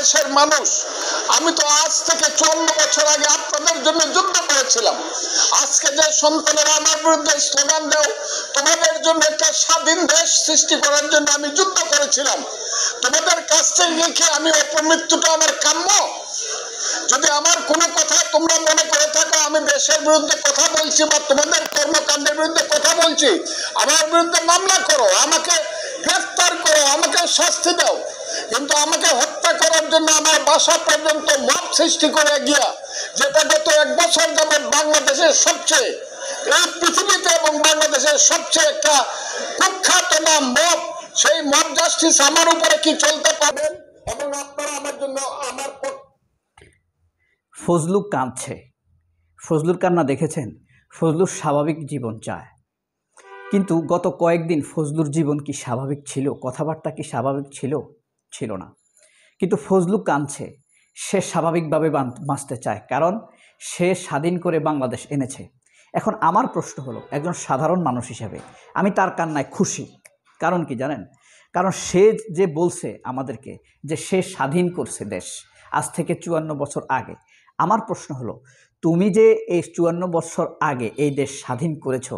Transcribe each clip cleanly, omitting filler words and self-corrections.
দেশের মানুষ, আমি তো আজ থেকে 54 বছর আগে আপনাদের জন্য যুদ্ধ করেছিলাম। আজকে যে সন্তানেরা আমার বিরুদ্ধে স্লোগান দেও, তোমাদের জন্য একটা স্বাধীন দেশ সৃষ্টি করার জন্য আমি যুদ্ধ করেছিলাম। তোমাদের কাছ থেকে কি আমি অপমৃত্যুটা আমার কাম্য? যদি আমার কোনো কথা তোমরা মনে করে থাকো আমি দেশের বিরুদ্ধে কথা বলছি বা তোমাদের কর্মকাণ্ডের বিরুদ্ধে কথা বলছি, আমার বিরুদ্ধে মামলা করো, আমাকে গ্রেফতার করো, আমাকে শাস্তি দাও, কিন্তু আমাকে হত্যা করার জন্য আমার বাসা পর্যন্ত মব সৃষ্টি করে গিয়া, যেটা গত 1 বছর যাবৎ বাংলাদেশের সবচেয়ে, এই পৃথিবীতে এবং বাংলাদেশের সবচেয়ে একটা কুখ্যাত নাম মব, সেই মব জাস্টিস আমার উপরে কি চলতে পারবেন? এবং আপনারা আমার জন্য আমার ফজলু কাঁদছে। ফজলুর কান্না দেখেছেন? ফজলুর স্বাভাবিক জীবন চায়, কিন্তু গত কয়েকদিন ফজলুর জীবন কি স্বাভাবিক ছিল? কথাবার্তা কি স্বাভাবিক ছিল? ছিল না। কিন্তু ফজলু কাঁদছে, সে স্বাভাবিকভাবে বাঁচতে চায়, কারণ সে স্বাধীন করে বাংলাদেশ এনেছে। এখন আমার প্রশ্ন হলো, একজন সাধারণ মানুষ হিসেবে আমি তার কান্নায় খুশি। কারণ কি জানেন? কারণ সে যে বলছে আমাদেরকে যে সে স্বাধীন করছে দেশ আজ থেকে 54 বছর আগে। আমার প্রশ্ন হলো, তুমি যে এই 54 বছর আগে এই দেশ স্বাধীন করেছো,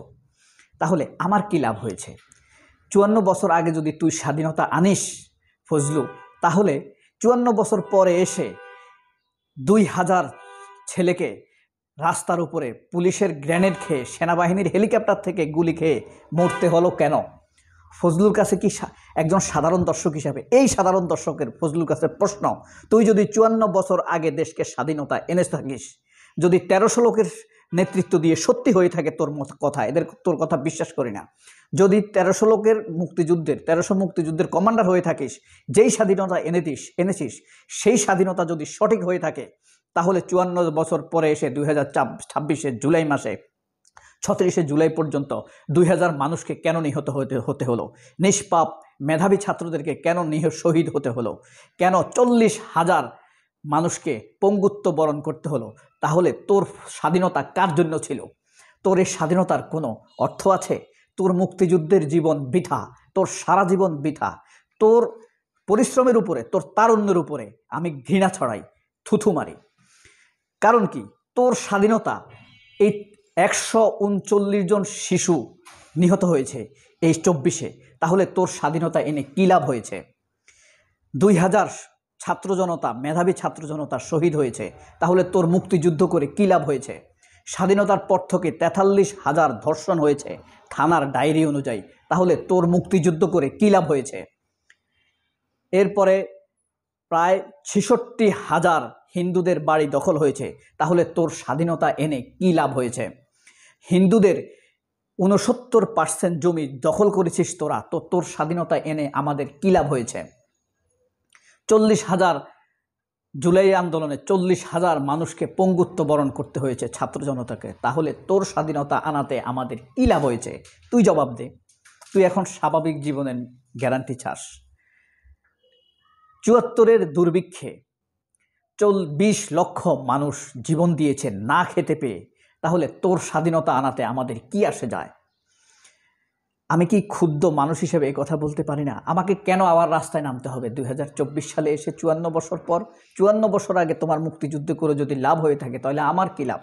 তাহলে আমার কি লাভ হয়েছে? 54 বছর আগে যদি তুই স্বাধীনতা আনিস ফজলু, তাহলে 54 বছর পরে এসে 2000 ছেলেকে রাস্তার উপরে পুলিশের গ্রেনেড খেয়ে, সেনাবাহিনীর হেলিকপ্টার থেকে গুলি খেয়ে মরতে হলো কেন? ফজলুর কাছে কি একজন সাধারণ দর্শক হিসাবে, এই সাধারণ দর্শকের ফজলুর কাছে প্রশ্ন, তুই যদি 54 বছর আগে দেশকে স্বাধীনতা এনে থাকিস, যদি 1300 লোকের নেতৃত্ব দিয়ে সত্যি হয়ে থাকে তোর কথা, তোর কথা বিশ্বাস করি না, যদি 1300 লোকের মুক্তিযুদ্ধের 1300 মুক্তিযুদ্ধের কমান্ডার হয়ে থাকিস, যেই স্বাধীনতা এনেছিস সেই স্বাধীনতা যদি সঠিক হয়ে থাকে, তাহলে 54 বছর পরে এসে 2026 জুলাই মাসে 36 জুলাই পর্যন্ত 2000 মানুষকে কেন নিহত হতে হলো? নিষ্পাপ মেধাবী ছাত্রদেরকে কেন শহীদ হতে হলো? কেন 40,000 মানুষকে পঙ্গুত্ব বরণ করতে হলো? তাহলে তোর স্বাধীনতা কার জন্য ছিল? তোর এই স্বাধীনতার কোনো অর্থ আছে? তোর মুক্তিযুদ্ধের জীবন বৃথা, তোর সারা জীবন বৃথা। তোর পরিশ্রমের উপরে, তোর তারুণ্যের উপরে আমি ঘৃণা ছড়াই, থুথু মারি। কারণ কি? তোর স্বাধীনতা, এই 139 জন শিশু নিহত হয়েছে এই 24-এ, তাহলে তোর স্বাধীনতা এনে কী লাভ হয়েছে? 2000 ছাত্র জনতা, মেধাবী ছাত্র জনতা শহীদ হয়েছে, তাহলে তোর মুক্তিযুদ্ধ করে কী লাভ হয়েছে? স্বাধীনতার পর থেকে 43,000 ধর্ষণ হয়েছে থানার ডায়েরি অনুযায়ী, তাহলে তোর মুক্তিযুদ্ধ করে কী লাভ হয়েছে? এরপরে প্রায় 66,000 হিন্দুদের বাড়ি দখল হয়েছে, তাহলে তোর স্বাধীনতা এনে কী লাভ হয়েছে? হিন্দুদের 69% জমি দখল করেছিস তোরা, তো তোর স্বাধীনতা এনে আমাদের কী লাভ হয়েছে? 40,000 জুলাই আন্দোলনে 40,000 মানুষকে পঙ্গুত্ব বরণ করতে হয়েছে ছাত্র জনতাকে, তাহলে তোর স্বাধীনতা আনাতে আমাদের কী লাভ হয়েছে? তুই জবাব দে। তুই এখন স্বাভাবিক জীবনের গ্যারান্টি চাস। 74-এর দুর্ভিক্ষে 20 লক্ষ মানুষ জীবন দিয়েছে না খেতে পেয়ে, তাহলে তোর স্বাধীনতা আনাতে আমাদের কি আসে যায়? আমি কি ক্ষুব্ধ মানুষ হিসেবে এই কথা বলতে পারি না? আমাকে কেন আবার রাস্তায় নামতে হবে 2024 সালে এসে? 54 বছর পর, 54 বছর আগে তোমার মুক্তিযুদ্ধ করে যদি লাভ হয়ে থাকে, তাহলে আমার কি লাভ?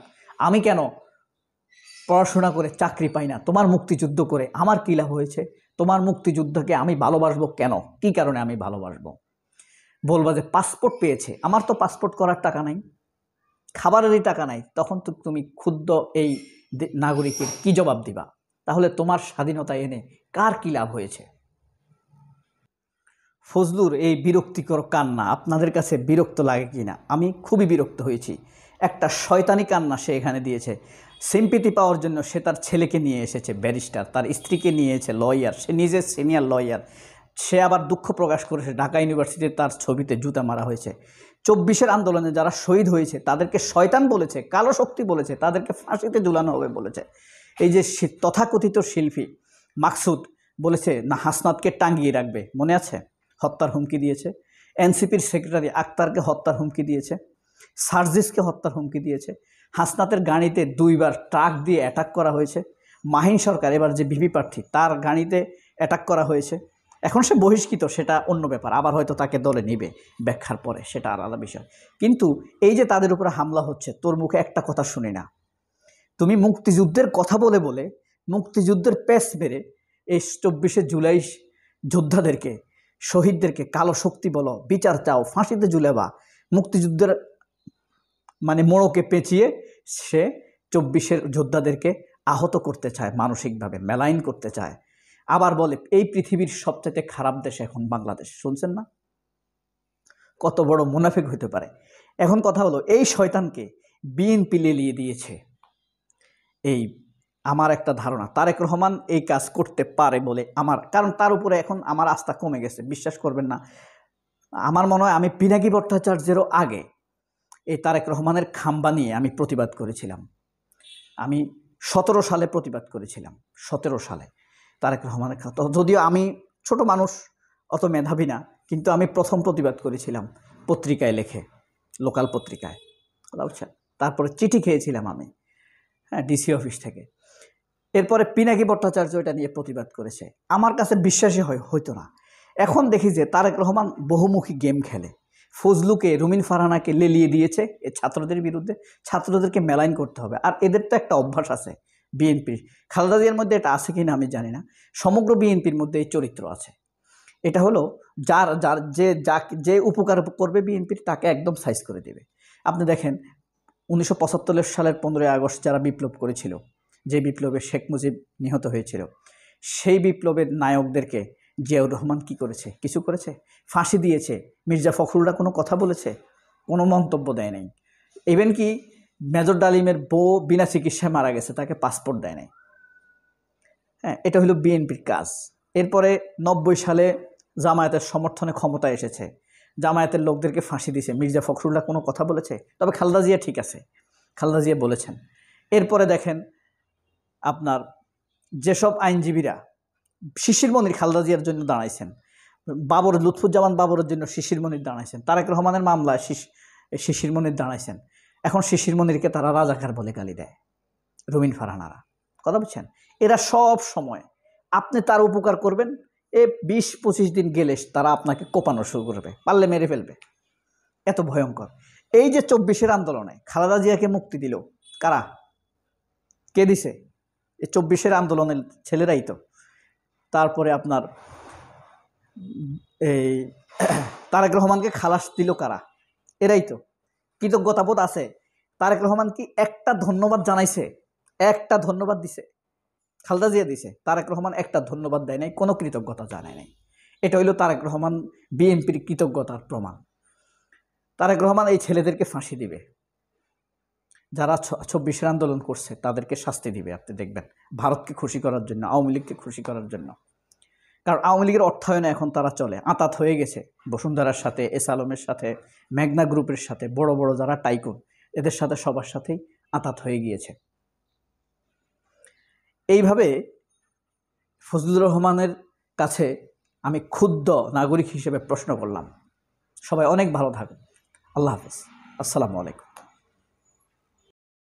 আমি কেন পড়াশোনা করে চাকরি পাই না? তোমার মুক্তিযুদ্ধ করে আমার কি লাভ হয়েছে? তোমার মুক্তিযুদ্ধকে আমি ভালোবাসবো কেন? কি কারণে আমি ভালোবাসবো? বলবা যে পাসপোর্ট পেয়েছে, আমার তো পাসপোর্ট করার টাকা নাই, খাবারেরই টাকা নাই, তখন তো তুমি ক্ষুদ্র এই নাগরিকের কি জবাব দিবা? তাহলে তোমার স্বাধীনতা এনে কার কি লাভ হয়েছে? ফজলুর এই বিরক্তিকর কান্না আপনাদের কাছে বিরক্ত লাগে কি না? আমি খুবই বিরক্ত হয়েছি। একটা শয়তানি কান্না সে এখানে দিয়েছে। সিম্পিতি পাওয়ার জন্য সে তার ছেলেকে নিয়ে এসেছে ব্যারিস্টার, তার স্ত্রীকে নিয়ে এসেছে লয়ার, সে নিজে সিনিয়র লয়ার। সে আবার দুঃখ প্রকাশ করেছে ঢাকা ইউনিভার্সিটিতে তার ছবিতে জুতা মারা হয়েছে। 24-এর আন্দোলনে যারা শহীদ হয়েছে তাদেরকে শয়তান বলেছে, কালো শক্তি বলেছে, তাদেরকে ফাঁসিতে ঝুলানো হবে বলেছে। এই যে তথাকথিত শিল্পী মাকসুদ বলেছে না হাসনাতকে টাঙিয়ে রাখবে, মনে আছে? হত্যার হুমকি দিয়েছে। এনসিপির সেক্রেটারি আক্তারকে হত্যার হুমকি দিয়েছে, সার্জিসকে হত্যার হুমকি দিয়েছে। হাসনাতের গাড়িতে 2বার ট্রাক দিয়ে অ্যাটাক করা হয়েছে। মাহিন সরকার, এবার যে ভিপি প্রার্থী, তার গাড়িতে অ্যাটাক করা হয়েছে। এখন সে বহিষ্কৃত, সেটা অন্য ব্যাপার, আবার হয়তো তাকে দলে নিবে ব্যাখ্যার পরে, সেটা আলাদা বিষয়। কিন্তু এই যে তাদের উপরে হামলা হচ্ছে, তোর মুখে একটা কথা শুনি না। তুমি মুক্তিযুদ্ধের কথা বলে বলে, মুক্তিযুদ্ধের পেস মেরে এই 24শে জুলাই যোদ্ধাদেরকে, শহীদদেরকে কালো শক্তি বলো, বিচার চাও, ফাঁসিতে ঝুলেবা, মুক্তিযুদ্ধের মানে মোড়কে পেঁচিয়ে সে 24শের যোদ্ধাদেরকে আহত করতে চায়, মানসিকভাবে মেলাইন করতে চায়। আবার বলে এই পৃথিবীর সবচেয়ে খারাপ দেশ এখন বাংলাদেশ। শুনছেন না? কত বড় মুনাফিক হতে পারে। এখন কথা হলো, এই শয়তানকে বিএনপি লেলিয়ে দিয়েছে। এই আমার একটা ধারণা, তারেক রহমান এই কাজ করতে পারে বলে আমার, কারণ তার উপরে এখন আমার আস্থা কমে গেছে। বিশ্বাস করবেন না, আমার মনে হয় আমি পিনাকি ভট্টাচার্যেরও আগে এই তারেক রহমানের খাম্বা নিয়ে আমি প্রতিবাদ করেছিলাম। আমি 17 সালে প্রতিবাদ করেছিলাম, 17 সালে তারেক রহমানের, যদিও আমি ছোট মানুষ, অত মেধাবী না, কিন্তু আমি প্রথম প্রতিবাদ করেছিলাম পত্রিকায় লেখে, লোকাল পত্রিকায়, বুঝছেন। তারপরে চিঠি খেয়েছিলাম আমি, হ্যাঁ, ডিসি অফিস থেকে। এরপরে পিনাকি ভট্টাচার্য এটা নিয়ে প্রতিবাদ করেছে। আমার কাছে বিশ্বাসই হইতো না। এখন দেখি যে তারেক রহমান বহুমুখী গেম খেলে। ফজলুকে, রুমিন ফারহানাকে লেলিয়ে দিয়েছে এই ছাত্রদের বিরুদ্ধে। ছাত্রদেরকে মেলাইন করতে হবে। আর এদের তো একটা অভ্যাস আছে বিএনপির, খালেদা জিয়ার মধ্যে এটা আছে কি না আমি জানি না, সমগ্র বিএনপির মধ্যে এই চরিত্র আছে। এটা হলো যার যার যে উপকার করবে বিএনপির, তাকে একদম সাইজ করে দেবে। আপনি দেখেন 1975 সালের 15ই আগস্ট যারা বিপ্লব করেছিল, যে বিপ্লবে শেখ মুজিব নিহত হয়েছিল, সেই বিপ্লবের নায়কদেরকে জিয়াউর রহমান কি করেছে? কিছু করেছে? ফাঁসি দিয়েছে। মির্জা ফখরুলরা কোনো কথা বলেছে? কোনো মন্তব্য দেয় নাই। ইভেন কি মেজর ডালিমের বউ বিনা চিকিৎসায় মারা গেছে, তাকে পাসপোর্ট দেয় নাই। হ্যাঁ, এটা হলো বিএনপির কাজ। এরপরে 90 সালে জামায়াতের সমর্থনে ক্ষমতায় এসেছে, জামায়াতের লোকদেরকে ফাঁসি দিয়েছে। মির্জা ফখরুল্লাহ কোনো কথা বলেছে? তবে খালেদা জিয়া ঠিক আছে, খালেদা জিয়া বলেছেন। এরপরে দেখেন আপনার যেসব আইনজীবীরা, শিশির মনির খালেদা জিয়ার জন্য দাঁড়াইছেন, বাবর লুৎফুজ্জামান বাবরের জন্য শিশির মনির দাঁড়াইছেন, তারেক রহমানের মামলায় শিশির মনির দাঁড়াইছেন। এখন শিশির মনিরকে তারা রাজাকার বলে গালি দেয়, রুমিন ফারহানারা। কথা বুঝছেন? এরা সব সময় আপনি তার উপকার করবেন, 20-25 দিন গেলে তারা আপনাকে কোপানো শুরু করবে, পারলে মেরে ফেলবে। এত ভয়ঙ্কর। এই যে 24-এর আন্দোলনে খালেদা জিয়াকে মুক্তি দিল কারা? কে দিছে? এই 24-এর আন্দোলনের ছেলেরাই তো। তারপরে আপনার এই তারেক রহমানকে খালাস দিল কারা? এরাই তো। কৃতজ্ঞতাবোধ আছে? তারেক রহমান কি একটা ধন্যবাদ জানাইছে? একটা ধন্যবাদ দিছে? খালেদা জিয়া দিছে, তারেক রহমান একটা ধন্যবাদ দেয় নাই, কোনো কৃতজ্ঞতা জানায় নাই। এটা হইল তারেক রহমান বিএনপির কৃতজ্ঞতার প্রমাণ। তারেক রহমান এই ছেলেদেরকে ফাঁসি দিবে, যারা 24-এর আন্দোলন করছে তাদেরকে শাস্তি দিবে। আপনি দেখবেন, ভারতকে খুশি করার জন্য, আওয়ামী লীগকে খুশি করার জন্য। কারণ আওয়ামী লীগের অর্থায়নে এখন তারা চলে, আঁতাত হয়ে গেছে বসুন্ধরার সাথে, এস আলমের সাথে, মেঘনা গ্রুপের সাথে, বড় বড় যারা টাইকুন, এদের সাথে সবার সাথেই আঁতাত হয়ে গিয়েছে। এইভাবে ফজলুর রহমানের কাছে আমি ক্ষুব্ধ নাগরিক হিসেবে প্রশ্ন করলাম। সবাই অনেক ভালো থাকুন। আল্লাহ হাফেজ। আসসালামু আলাইকুম।